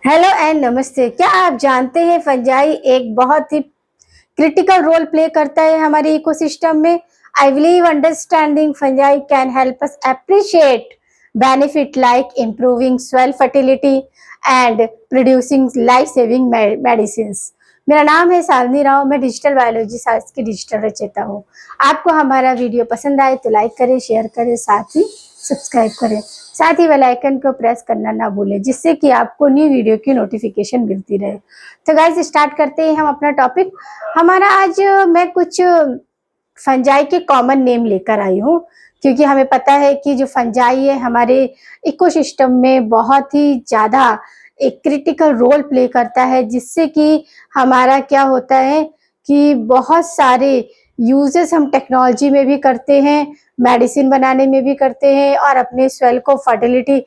Hello and नमस्ते। क्या आप जानते हैं फंजाई एक बहुत ही क्रिटिकल रोल प्ले करता है हमारे इकोसिस्टम में। I believe understanding fungi can help us appreciate benefit like improving soil fertility and producing life saving medicine. मेरा नाम है सालनी राव। मैं डिजिटल बायोलॉजी साइंस की डिजिटल रचयिता हूँ। आपको हमारा वीडियो पसंद आए तो लाइक करें, शेयर करें, साथ ही सब्सक्राइब करें, साथ ही बेल आइकन को प्रेस करना ना भूलें, जिससे कि आपको न्यू वीडियो की नोटिफिकेशन मिलती रहे। तो गाइस स्टार्ट करते हैं हम अपना टॉपिक। हमारा आज मैं कुछ फंजाई के कॉमन नेम लेकर आई हूँ, क्योंकि हमें पता है कि जो फंजाई है हमारे इकोसिस्टम में बहुत ही ज़्यादा एक क्रिटिकल रोल प्ले करता है, जिससे कि हमारा क्या होता है कि बहुत सारे यूजेस हम टेक्नोलॉजी में भी करते हैं, मेडिसिन बनाने में भी करते हैं, और अपने सॉइल को फर्टिलिटी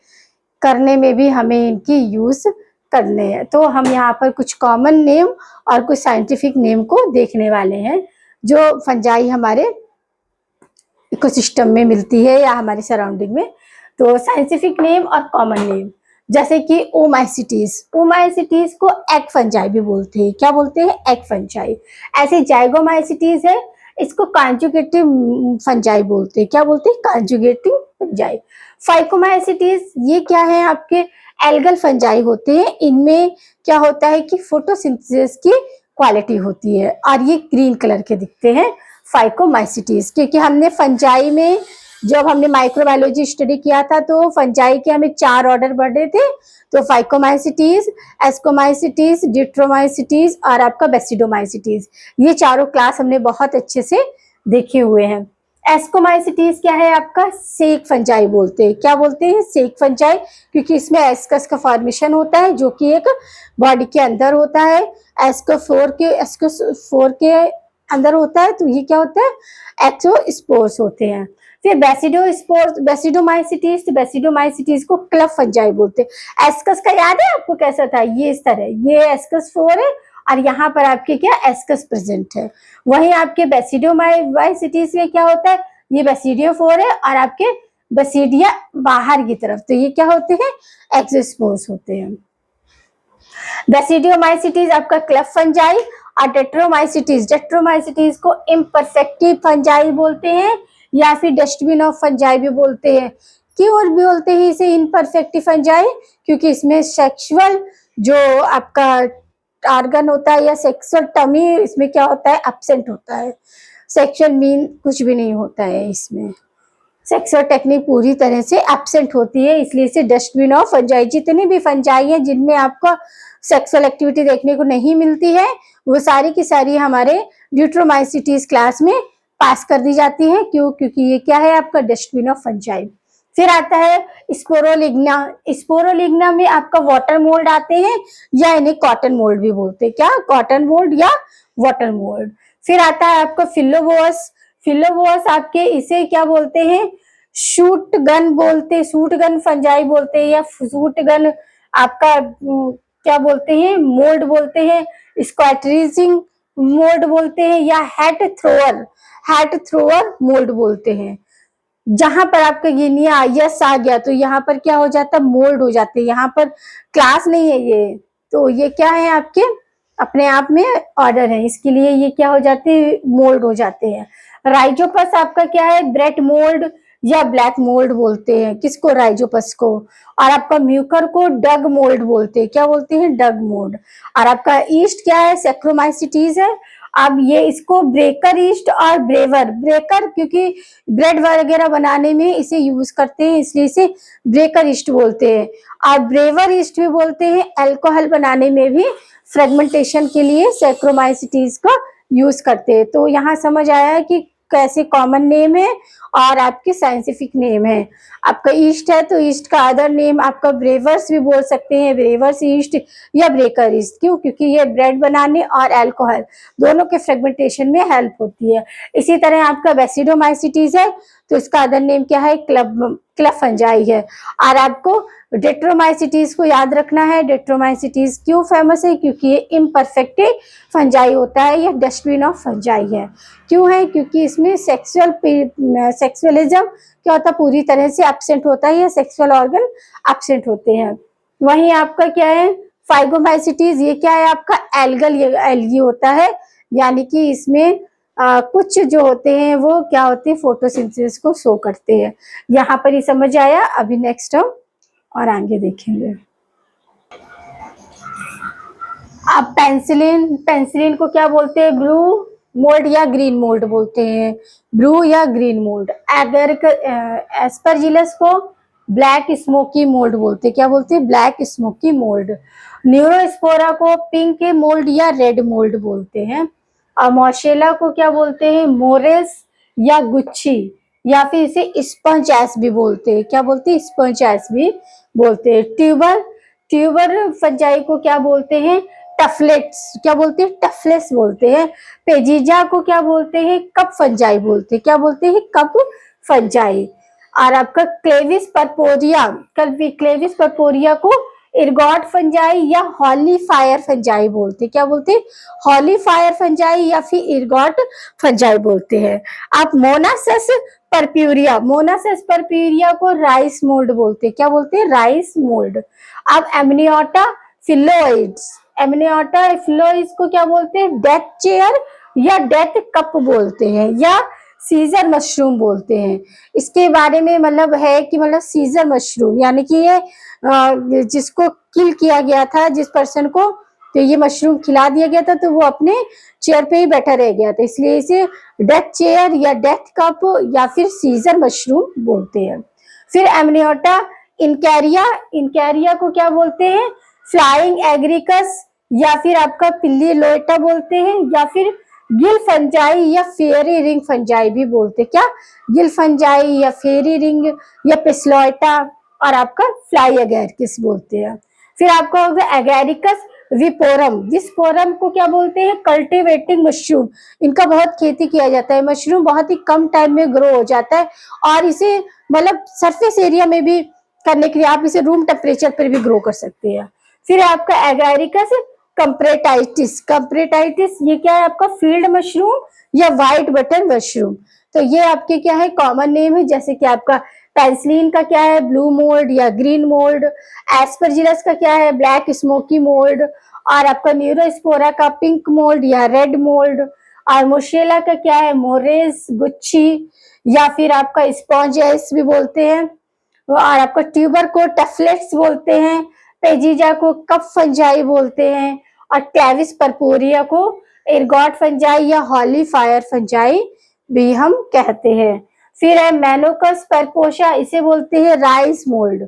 करने में भी हमें इनकी यूज करने हैं। तो हम यहाँ पर कुछ कॉमन नेम और कुछ साइंटिफिक नेम को देखने वाले हैं, जो फंजाई हमारे इकोसिस्टम में मिलती है या हमारे सराउंडिंग में। तो साइंटिफिक नेम और कॉमन नेम, जैसे कि ओमाइसिटीज। ओमाइसिटीज को एग फंजाई भी बोलते हैं। क्या बोलते हैं? Egg fungi. ऐसे जाइगोमाइसिटीज है, इसको कॉन्जुगेटिव फंजाई बोलते हैं। क्या बोलते हैं? Conjugative fungi. फाइकोमाइसिटीज ये क्या है? आपके एल्गल फंजाई होते हैं। इनमें क्या होता है कि फोटोसिंथेसिस की क्वालिटी होती है, और ये ग्रीन कलर के दिखते हैं फाइकोमाइसिटीज। क्योंकि हमने फंजाई में जब हमने माइक्रोबायोलॉजी स्टडी किया था तो फंजाई के हमें 4 ऑर्डर बढ़े थे। तो फाइकोमाइसिटीज, एस्कोमाइसिटीज, डिट्रोमाइसिटीज और आपका बेसिडोमाइसिटीज, ये चारों क्लास हमने बहुत अच्छे से देखे हुए हैं। एस्कोमाइसिटीज क्या है? आपका सेक फंजाई बोलते हैं। क्या बोलते हैं? सेक फंजाई, क्योंकि इसमें एस्कस का फॉर्मेशन होता है, जो कि एक बॉडी के अंदर होता है। एस्कोफोर के अंदर होता है। तो ये क्या होता है? एक्सोस्पोर्स होते हैं। फिर बेसिडोमाइसिटीज, बेसिडोमाइसिटीज को क्लब फंजाई बोलते हैं। एस्कस का याद है आपको कैसा था? ये इस तरह, ये एस्कस 4 है और यहाँ पर आपके क्या एस्कस प्रेजेंट है। वहीं आपके बेसिडोमाइसिटीज में क्या होता है? ये बेसिडियो 4 है और आपके बेसिडिया बाहर की तरफ, तो ये क्या होते हैं? एक्सोस्पोर्स होते हैं। बेसिडियोमाइसिटीज आपका क्लब फंजाई, और डेट्रोमाइसिटीज को इम्परफेक्टिव फंजाई बोलते हैं, या फिर डस्टबिन ऑफ फंजाई भी बोलते हैं। क्यों बोलते हैं इसे इम्परफेक्टिव फंजाई? क्योंकि इसमें सेक्सुअल जो आपका ऑर्गन होता है या सेक्सुअल टमी, इसमें क्या होता है? एब्सेंट होता है। सेक्सुअल मीन कुछ भी नहीं होता है इसमें। सेक्सुअल टेक्निक पूरी तरह से एब्सेंट होती है, इसलिए इसे डस्टबिन ऑफ फंजाई। जितनी भी फंजाई है जिनमें आपको सेक्सुअल एक्टिविटी देखने को नहीं मिलती है, वो सारी की सारी हमारे ड्यूट्रोमाइसिटीज क्लास में पास कर दी जाती है। क्यों? क्योंकि ये क्या है? आपका डस्टबिन ऑफ फंजाई। फिर आता है स्पोरोलिग्ना। स्पोरोलिग्ना में आपका वाटर मोल्ड आते हैं, या इन्हें कॉटन मोल्ड भी बोलते हैं। क्या? कॉटन मोल्ड या वाटर मोल्ड। फिर आता है आपका फिलोबोअस। फिलोबोअस आपके इसे क्या बोलते हैं? शूट गन बोलते हैं, शूट गन फंजाई बोलते हैं, या शूट गन आपका क्या बोलते हैं? मोल्ड बोलते हैं। स्क्वैटरीजिंग मोल्ड बोलते हैं, या हेड थ्रोअर मोल्ड बोलते हैं। जहां पर आपका गिनिया यस आ गया तो यहाँ पर क्या हो जाता है? मोल्ड हो जाते हैं। यहाँ पर क्लास नहीं है ये, तो ये क्या है? आपके अपने आप में ऑर्डर है, इसके लिए ये क्या हो जाते हैं? मोल्ड हो जाते हैं। राइजोपस आपका क्या है? ब्रेड मोल्ड या ब्लैक मोल्ड बोलते हैं। किसको? राइजोपस को। और आपका म्यूकर को डग मोल्ड बोलते हैं। क्या बोलते हैं? डग मोल्ड। और आपका ईस्ट क्या है? सेक्रोमाइसिटीज है। अब ये इसको ब्रेकर ईस्ट और ब्रेकर क्योंकि ब्रेड वगैरह बनाने में इसे यूज करते हैं, इसलिए इसे ब्रेकर ईस्ट बोलते हैं। और ब्रेवर ईस्ट भी बोलते हैं। अल्कोहल बनाने में भी फ्रेगमेंटेशन के लिए सैक्रोमाइसिटीज का यूज करते हैं। तो यहाँ समझ आया है कि कैसे कॉमन नेम है और आपके साइंटिफिक नेम है। आपका ईस्ट है तो ईस्ट का अदर नेम आपका ब्रेवर्स भी बोल सकते हैं, ब्रेवर्स ईस्ट या ब्रेकर ईस्ट। क्यों? क्योंकि ये ब्रेड बनाने और अल्कोहल दोनों के फ्रेगमेंटेशन में हेल्प होती है। इसी तरह आपका बेसिडोमाइसिटीज है तो इसका अदर नेम क्या है? क्लब फंजाई है। और आपको डेट्रोमाइसिटीज को याद रखना है। डेट्रोमाइसिटीज क्यों फेमस है? क्योंकि ये इम्परफेक्ट फंजाई होता है, यह डस्टबिन ऑफ फंजाई है। क्यों है? क्योंकि इसमें सेक्सुअलिज्म क्या होता है? पूरी तरह से एब्सेंट होता है, या सेक्सुअल ऑर्गन एब्सेंट होते हैं। वहीं आपका क्या है? फाइगोमाइसिटीज ये क्या है आपका एल्गल एल्गी होता है, यानी कि इसमें कुछ जो होते हैं वो क्या होते हैं फोटोसिंथेसिस को शो करते हैं। यहाँ पर ही समझ आया। अभी नेक्स्ट हम और आगे देखेंगे। अब पेंसिलिन को क्या बोलते हैं? ब्लू मोल्ड या ग्रीन मोल्ड बोलते हैं, ब्लू या ग्रीन मोल्ड। अगर एस्परजिलस को ब्लैक स्मोकी मोल्ड बोलते हैं, क्या बोलते हैं? Black smoky mould. न्यूरोस्पोरा को पिंक मोल्ड या रेड मोल्ड बोलते हैं। और मॉशेला को क्या बोलते हैं? मोरेस या गुच्छी, या फिर इसे स्पंज एस भी बोलते हैं। क्या बोलते हैं? स्पंज एस भी बोलते हैं। ट्यूबर फंजाई को क्या बोलते हैं? टफलेट्स। क्या बोलते हैं? टफलेट्स बोलते हैं। पेजिजा को क्या बोलते हैं? कप फंजाई बोलते हैं। क्या बोलते हैं? Cup fungi. और आपका क्लेविस परपोरिया को इर्गॉट फंजाई या हॉली फायर फंजाई बोलते हैं। क्या बोलते हैं? हॉली फायर फंजाई या फिर इर्गॉट फंजाई बोलते हैं। आप मोनासेस परप्यूरिया को राइस मोल्ड बोलते हैं। क्या बोलते हैं? Rice mould. अब एमनियोटा फिलोइड्स को क्या बोलते हैं? डेथ चेयर या डेथ कप बोलते हैं, या सीजर मशरूम बोलते हैं। इसके बारे में मतलब है कि मतलब सीजर मशरूम यानी कि ये जिसको किल किया गया था, जिस पर्सन को, तो ये मशरूम खिला दिया गया था तो वो अपने चेयर पे ही बैठा रह गया था, इसलिए इसे डेथ चेयर या डेथ कप या फिर सीजर मशरूम बोलते हैं। फिर एमनियोटा इनकैरिया को क्या बोलते हैं? फ्लाइंग एग्रिकस या फिर आपका पिल्ली लोएटा बोलते हैं, या फिर गिल फंजाई या फेरी रिंग फंजाई भी बोलते हैं। क्या? गिल फंजाई या फेरी रिंग या पिस्लोएटा, और आपका फ्लाई एगैरिकस बोलते हैं। फिर आपका होगा एगैरिकस विस्पोरम को क्या बोलते हैं? Cultivating mushroom. इनका बहुत खेती किया जाता है। मशरूम बहुत ही कम टाइम में ग्रो हो जाता है और इसे मतलब सरफेस एरिया में भी करने के लिए आप इसे रूम टेम्परेचर पर भी ग्रो कर सकते हैं। फिर आपका एगैरिकस कंप्रेटाइटिस ये क्या है आपका? फील्ड मशरूम या व्हाइट बटन मशरूम। तो ये आपके क्या है? कॉमन नेम है। जैसे कि आपका पेंसिलिन का क्या है? ब्लू मोल्ड या ग्रीन मोल्ड। एस्परजिलस का क्या है? Black smoky mould. और आपका न्यूरोस्पोरा का पिंक मोल्ड या रेड मोल्ड। और मोशेला का क्या है? मोरेस गुच्छी या फिर आपका स्पॉन्जेस भी बोलते हैं। और आपका ट्यूबर को टफलेट्स बोलते हैं। पेजिजा को कप फंजाई बोलते हैं। और क्लेविस परपोरिया को एर्गॉट फंजाई या हॉली फायर फंजाई भी हम कहते हैं। फिर है मैनोकस परपोशा, इसे बोलते हैं राइस मोल्ड।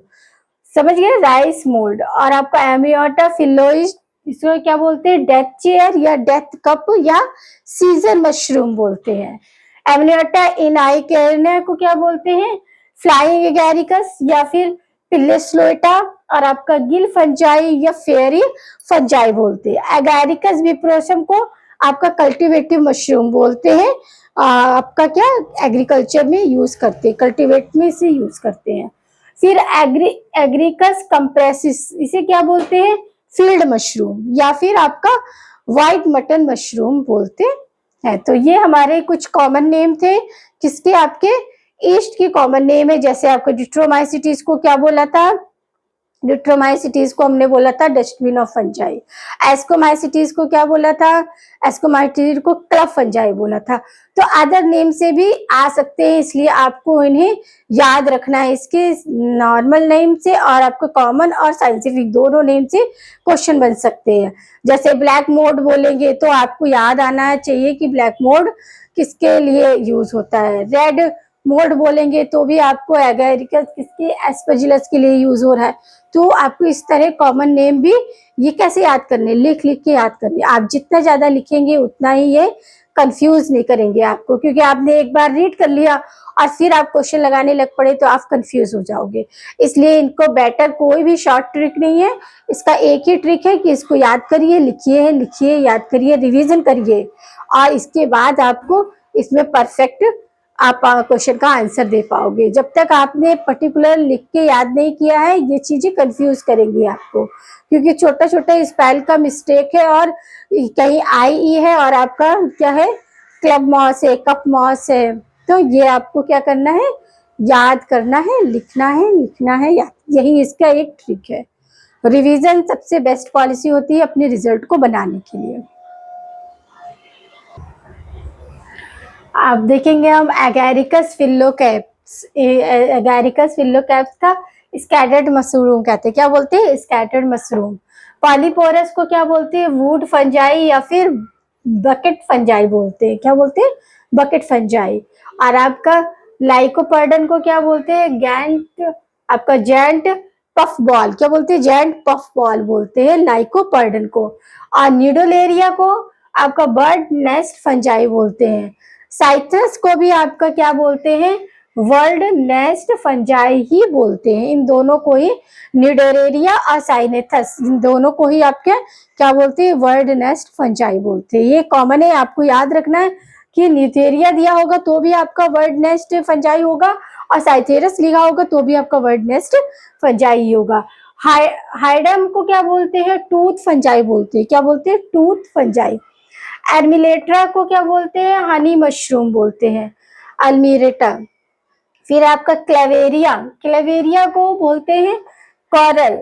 समझ गए? Rice mould. और आपका एमियोटा फिलोइड, इसको क्या बोलते हैं? डेथ चेयर या डेथ कप या सीजर मशरूम बोलते हैं। एमियोटा इनाइकेरना को क्या बोलते हैं? फ्लाइंग एगैरिकस या फिर पिल्लेस्लोएटा। और आपका गिल फंजाई या फेरी फंजाई बोलते हैं। एगैरिकस विप्रोसम को आपका कल्टीवेटिव मशरूम बोलते हैं। आपका क्या एग्रीकल्चर में यूज करते हैं, कल्टीवेट में इसे यूज करते हैं। फिर एग्रीकस कंप्रेसिस, इसे क्या बोलते हैं? फील्ड मशरूम या फिर आपका व्हाइट मटन मशरूम बोलते हैं। तो ये हमारे कुछ कॉमन नेम थे। किसके? आपके ईस्ट के कॉमन नेम है। जैसे आपको डिट्रोमाइसिटीज को क्या बोला था? डिट्रोमाइसिटीज को हमने बोला था डस्टबिन ऑफ फंजाई। एस्कोमाइसिटीज को क्या बोला था? एस्कोमाइसिटीज को क्लब फंजाई बोला था। तो अदर नेम से भी आ सकते हैं, इसलिए आपको इन्हें याद रखना है। इसके नॉर्मल नेम से और आपको कॉमन और साइंटिफिक दोनों नेम से क्वेश्चन बन सकते हैं। जैसे ब्लैक मोड बोलेंगे तो आपको याद आना चाहिए कि ब्लैक मोड किसके लिए यूज होता है। रेड मोड बोलेंगे तो भी आपको एगैरिकस किसके? एस्परजिलस के लिए यूज हो रहा है। तो आपको इस तरह कॉमन नेम भी ये कैसे याद करने? लिख के याद करने। आप जितना ज्यादा लिखेंगे उतना ही ये कंफ्यूज नहीं करेंगे आपको, क्योंकि आपने एक बार रीड कर लिया और फिर आप क्वेश्चन लगाने लग पड़े तो आप कंफ्यूज हो जाओगे। इसलिए इनको बेटर कोई भी शॉर्ट ट्रिक नहीं है, इसका एक ही ट्रिक है कि इसको याद करिए, लिखिए, याद करिए, रिवीजन करिए, और इसके बाद आपको इसमें परफेक्ट आप क्वेश्चन का आंसर दे पाओगे। जब तक आपने पर्टिकुलर लिख के याद नहीं किया है, ये चीजें कंफ्यूज करेंगी आपको, क्योंकि छोटा छोटा स्पेल का मिस्टेक है और कहीं आई है और आपका क्या है? क्लब मॉस है, कप मॉस है। तो ये आपको क्या करना है? याद करना है, लिखना है, याद। यही इसका एक ट्रिक है। रिवीजन सबसे बेस्ट पॉलिसी होती है अपने रिजल्ट को बनाने के लिए। आप देखेंगे हम एगैरिकस फिलोकैप्स, एगैरिकस फिलोकैप्स का स्कैटर्ड मशरूम कहते हैं। क्या बोलते हैं? Scattered mushroom. पॉलीपोरस को क्या बोलते हैं? वुड फंजाई या फिर बकेट फंजाई बोलते हैं। क्या बोलते हैं? Bucket fungi. और आपका लाइकोपर्डन को क्या बोलते हैं? गैंट, आपका जेंट पफ बॉल। क्या बोलते हैं? जेंट पफ बॉल बोलते हैं लाइकोपर्डन को। और न्यूडोलेरिया को आपका बर्ड नेस्ट फंजाई बोलते हैं। साइट्रस को भी आपका क्या बोलते हैं? वर्ल्ड नेस्ट फंजाई ही बोलते हैं। इन दोनों को ही, न्यूडोरेरिया और साइनेथस, इन दोनों को ही आपके क्या बोलते हैं? वर्ल्ड नेस्ट फंजाई बोलते हैं। ये कॉमन है, आपको याद रखना है कि न्यूटेरिया दिया होगा तो भी आपका वर्ल्ड नेस्ट फंजाई होगा, और साइथेरस लिखा होगा तो भी आपका वर्ल्ड नेस्ट फंजाई होगा। हाइडम को क्या बोलते हैं? टूथ फंजाई बोलते हैं। क्या बोलते हैं? Tooth fungi. एडमिलेट्रा को क्या बोलते हैं? हनी मशरूम बोलते हैं, अल्मीरेटा। फिर आपका क्लेवेरिया, क्लेवेरिया को बोलते हैं कोरल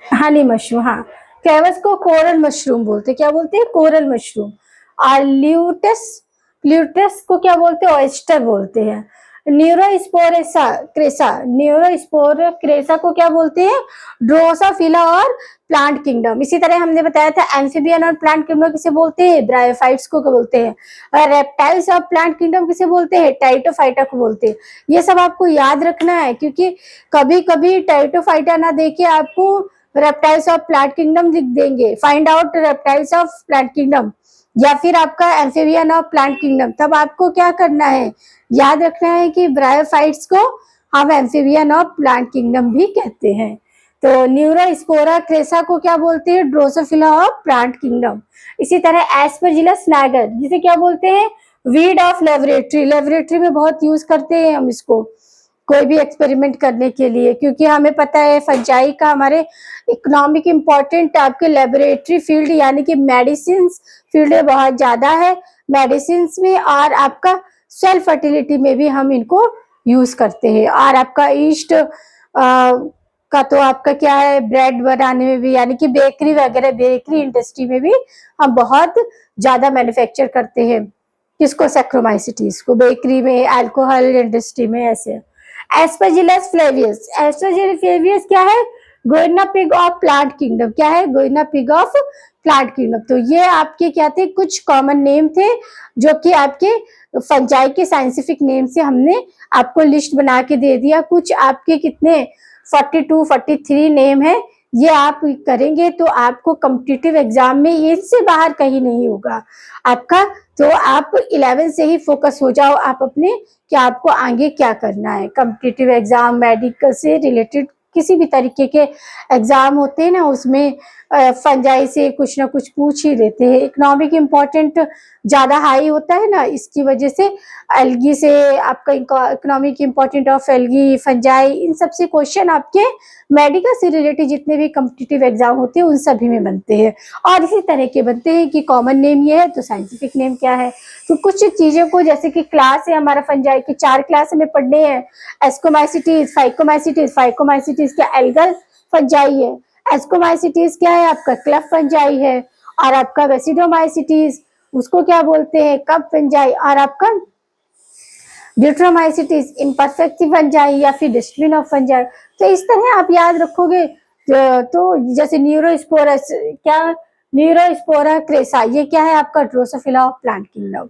हनी मशरूम। हाँ, क्लेवस को कोरल मशरूम बोलते हैं। क्या बोलते हैं? Coral mushroom. और ल्यूटस, ल्यूटस को क्या बोलते हैं? ऑयस्टर बोलते हैं। न्यूरोस्पोरेसा क्रेसा, न्यूरोस्पोर क्रेसा को क्या बोलते हैं? ड्रोसोफिला और प्लांट किंगडम। इसी तरह हमने बताया था एम्फीबियन और प्लांट किंगडम किसे बोलते हैं? ब्रायोफाइट्स को बोलते हैं। और रेप्टाइल्स और प्लांट किंगडम किसे बोलते हैं? टाइटोफाइटा को बोलते हैं। ये सब आपको याद रखना है, क्योंकि कभी कभी टाइटोफाइटा ना देके आपको रेप्टाइल्स ऑफ प्लांट किंगडम लिख देंगे, find out reptiles of plant kingdom, या फिर आपका एम्फीबियन ऑफ प्लांट किंगडम। तब आपको क्या करना है? याद रखना है कि ब्रायोफाइट्स को हम एम्फीबियन ऑफ प्लांट किंगडम भी कहते हैं। तो न्यूरोस्पोरा क्रेसा को क्या बोलते हैं? Drosophila of plant kingdom. इसी तरह एस्परजिलस नागर, जिसे क्या बोलते हैं? Weed of laboratory. लेबोरेटरी में बहुत यूज करते हैं हम इसको, कोई भी एक्सपेरिमेंट करने के लिए, क्योंकि हमें पता है फंजाई का हमारे इकोनॉमिक इम्पोर्टेंट आपके लेबोरेटरी फील्ड यानी कि मेडिसिन फील्ड में बहुत ज्यादा है। मेडिसिन में और आपका सेल फर्टिलिटी में भी हम इनको यूज करते हैं। और आपका ईस्ट का तो आपका क्या है? ब्रेड बनाने में भी, यानी कि बेकरी वगैरह, बेकरी इंडस्ट्री में भी हम बहुत ज्यादा मैन्युफैक्चर करते हैं। किसको? सैक्रोमाइसिटीज को, बेकरी में, अल्कोहल इंडस्ट्री में, ऐसे। एस्परजिलस फ्लेवियस, एस्परजिलस फ्लेवियस क्या है? गोइना पिग ऑफ प्लांट किंगडम। क्या है? गोइना पिग ऑफ प्लांट किंगडम। तो ये आपके क्या थे? कुछ कॉमन नेम थे जो कि आपके फंजाई के साइंटिफिक नेम से हमने आपको लिस्ट बना के दे दिया। कुछ आपके कितने 42 43 नेम है, ये आप करेंगे तो आपको कॉम्पिटिटिव एग्जाम में इससे बाहर कहीं नहीं होगा आपका। तो आप 11 से ही फोकस हो जाओ आप अपने कि आपको आगे क्या करना है। कॉम्पिटिटिव एग्जाम, मेडिकल से रिलेटेड किसी भी तरीके के एग्जाम होते हैं ना, उसमें फंजाई से कुछ ना कुछ पूछ ही लेते हैं। इकोनॉमिक इम्पोर्टेंट ज्यादा हाई होता है ना, इसकी वजह से एल्गी से आपका economic important of algae, fungi, इन सब से क्वेश्चन आपके मेडिकल से रिलेटेड जितने भी कॉम्पिटिटिव एग्जाम होते हैं उन सभी में बनते हैं। और इसी तरह के बनते हैं कि कॉमन नेम ये है तो साइंटिफिक नेम क्या है। तो कुछ चीजों को, जैसे कि क्लास है हमारा फंजाई की, 4 क्लास हमें पढ़ने हैं। एस्कोमाइसिटीज, फाइकोमाइसिटीज, फाइकोमाइसिटीज क्या? एल्गल फंजाई है। एस्कोमाइसिटीज क्या है? आपका क्लब फंजाई है। और आपका बेसिडोमाइसिटीज, उसको क्या बोलते हैं? Cup fungi. और आपका ड्यूट्रोमाइसिटीज इम्परफेक्ट फंजाई या फिर डिस्ट्रिन ऑफ फंजाई। तो इस तरह आप याद रखोगे। तो जैसे न्यूरोस्पोरस क्या? न्यूरोस्पोरा क्रेसा, ये क्या है? आपका Drosophila of plant kingdom.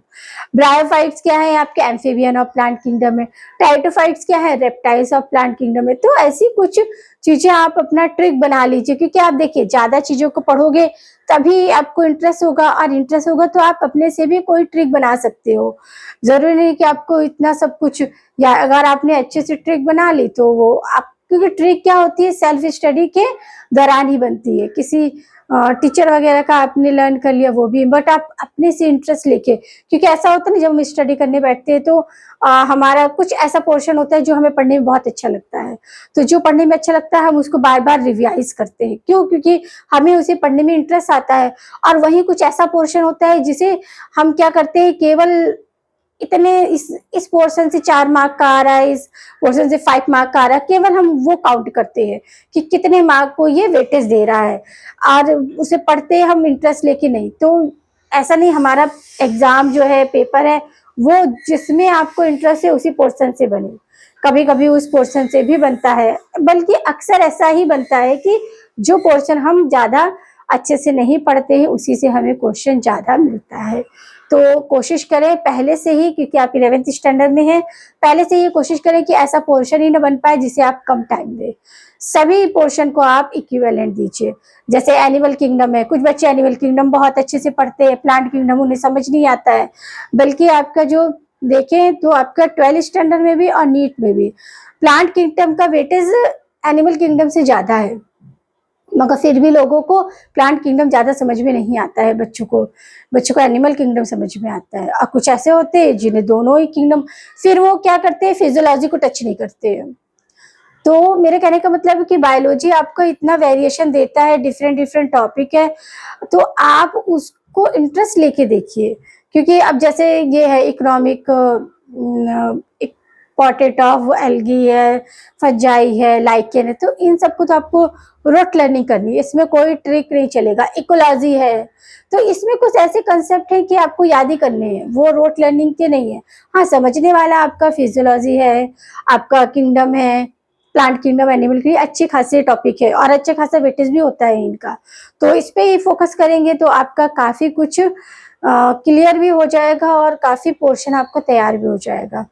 Bryophytes क्या है? आपके एम्फीबियन ऑफ प्लांट किंगडम है। टाइटोफाइट्स क्या है? रेप्टाइल्स ऑफ प्लांट किंगडम है। तो ऐसी कुछ चीजें आप अपना ट्रिक बना लीजिए, क्योंकि आप देखिए ज्यादा चीजों को पढ़ोगे तभी आपको इंटरेस्ट होगा, और इंटरेस्ट होगा तो आप अपने से भी कोई ट्रिक बना सकते हो। जरूरी नहीं कि आपको इतना सब कुछ, या अगर आपने अच्छे से ट्रिक बना ली तो वो आप, क्योंकि ट्रिक क्या होती है? सेल्फ स्टडी के दौरान ही बनती है। किसी टीचर वगैरह का आपने लर्न कर लिया वो भी, बट आप अपने से इंटरेस्ट लेके, क्योंकि ऐसा होता है ना जब हम स्टडी करने बैठते हैं तो हमारा कुछ ऐसा पोर्शन होता है जो हमें पढ़ने में बहुत अच्छा लगता है। तो जो पढ़ने में अच्छा लगता है हम उसको बार बार रिवाइज करते हैं। क्यों? क्योंकि हमें उसे पढ़ने में इंटरेस्ट आता है। और वहीं कुछ ऐसा पोर्शन होता है जिसे हम क्या करते हैं, केवल इतने इस पोर्शन से 4 मार्क का आ रहा है, इस पोर्शन से 5 मार्क का आ रहा है, केवल हम वो काउंट करते हैं कि कितने मार्क को ये वेटेज दे रहा है, और उसे पढ़ते हैं हम इंटरेस्ट लेके नहीं। तो ऐसा नहीं, हमारा एग्जाम जो है, पेपर है, वो जिसमें आपको इंटरेस्ट है उसी पोर्शन से बने। कभी कभी उस पोर्शन से भी बनता है, बल्कि अक्सर ऐसा ही बनता है कि जो पोर्शन हम ज्यादा अच्छे से नहीं पढ़ते हैं उसी से हमें क्वेश्चन ज्यादा मिलता है। तो कोशिश करें पहले से ही, क्योंकि आप 11th स्टैंडर्ड में हैं, पहले से ही कोशिश करें कि ऐसा पोर्शन ही न बन पाए जिसे आप कम टाइम दें। सभी पोर्शन को आप इक्विवेलेंट दीजिए। जैसे एनिमल किंगडम है, कुछ बच्चे एनिमल किंगडम बहुत अच्छे से पढ़ते हैं, प्लांट किंगडम उन्हें समझ नहीं आता है। बल्कि आपका जो देखें तो आपका 12th स्टैंडर्ड में भी और नीट में भी प्लांट किंगडम का वेटेज एनिमल किंगडम से ज्यादा है, मगर फिर भी लोगों को प्लांट किंगडम ज्यादा समझ में नहीं आता है। बच्चों को एनिमल किंगडम समझ में आता है। और कुछ ऐसे होते हैं जिन्हें दोनों ही किंगडम, फिर वो क्या करते हैं, फिजियोलॉजी को टच नहीं करते हैं। तो मेरे कहने का मतलब है कि बायोलॉजी आपको इतना वेरिएशन देता है, डिफरेंट डिफरेंट टॉपिक है, तो आप उसको इंटरेस्ट लेके देखिए। क्योंकि अब जैसे ये है इकोनॉमिक, पॉटेट ऑफ एल्गी है, फंजाई है, लाइकेन है, तो इन सबको तो आपको रोट लर्निंग करनी है, इसमें कोई ट्रिक नहीं चलेगा। इकोलॉजी है, तो इसमें कुछ ऐसे कंसेप्ट है कि आपको याद ही करने हैं, वो रोट लर्निंग के नहीं है। हाँ, समझने वाला आपका फिजियोलॉजी है, आपका किंगडम है, प्लांट किंगडम, एनिमल की अच्छी खासी टॉपिक है और अच्छा खासा वेटेज भी होता है इनका। तो इस पे ही फोकस करेंगे तो आपका काफी कुछ क्लियर भी हो जाएगा और काफी पोर्शन आपका तैयार भी हो जाएगा।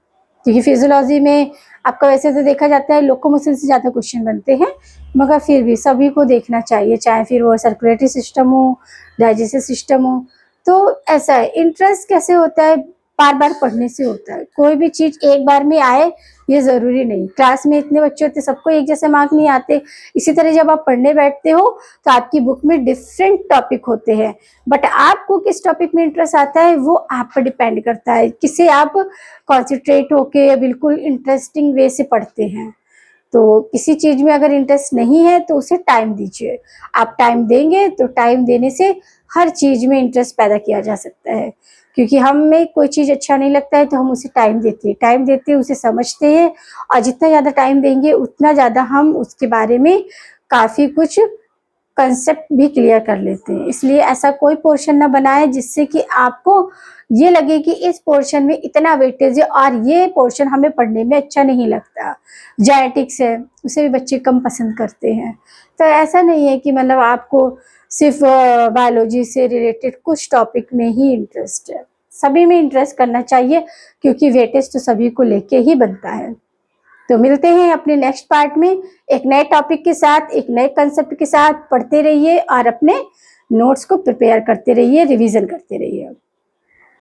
क्योंकि फिजियोलॉजी में आपका वैसे तो देखा जाता है लोकोमोशन से ज्यादा क्वेश्चन बनते हैं, मगर फिर भी सभी को देखना चाहिए, चाहे फिर वो सर्कुलेटरी सिस्टम हो, डाइजेस्टिव सिस्टम हो। तो ऐसा है, इंटरेस्ट कैसे होता है, बार बार पढ़ने से होता है। कोई भी चीज एक बार में आए ये जरूरी नहीं। क्लास में इतने बच्चे होते, सबको एक जैसे मार्क नहीं आते। इसी तरह जब आप पढ़ने बैठते हो तो आपकी बुक में डिफरेंट टॉपिक होते हैं, बट आपको किस टॉपिक में इंटरेस्ट आता है वो आप पर डिपेंड करता है, किसे आप कॉन्सेंट्रेट होके बिल्कुल इंटरेस्टिंग वे से पढ़ते हैं। तो किसी चीज में अगर इंटरेस्ट नहीं है तो उसे टाइम दीजिए। आप टाइम देंगे तो टाइम देने से हर चीज में इंटरेस्ट पैदा किया जा सकता है। क्योंकि हमें कोई चीज अच्छा नहीं लगता है तो हम उसे टाइम देते हैं, उसे समझते हैं, और जितना ज्यादा टाइम देंगे उतना ज्यादा हम उसके बारे में काफी कुछ कंसेप्ट भी क्लियर कर लेते हैं। इसलिए ऐसा कोई पोर्शन ना बनाए जिससे कि आपको ये लगे कि इस पोर्शन में इतना वेटेज है और ये पोर्शन हमें पढ़ने में अच्छा नहीं लगता। जेनेटिक्स है, उसे भी बच्चे कम पसंद करते हैं। तो ऐसा नहीं है कि मतलब आपको सिर्फ बायोलॉजी से रिलेटेड कुछ टॉपिक में ही इंटरेस्ट है, सभी में इंटरेस्ट करना चाहिए, क्योंकि वेटेज तो सभी को लेके ही बनता है। तो मिलते हैं अपने नेक्स्ट पार्ट में एक नए टॉपिक के साथ, एक नए कंसेप्ट के साथ। पढ़ते रहिए और अपने नोट्स को प्रिपेयर करते रहिए, रिवीजन करते रहिए।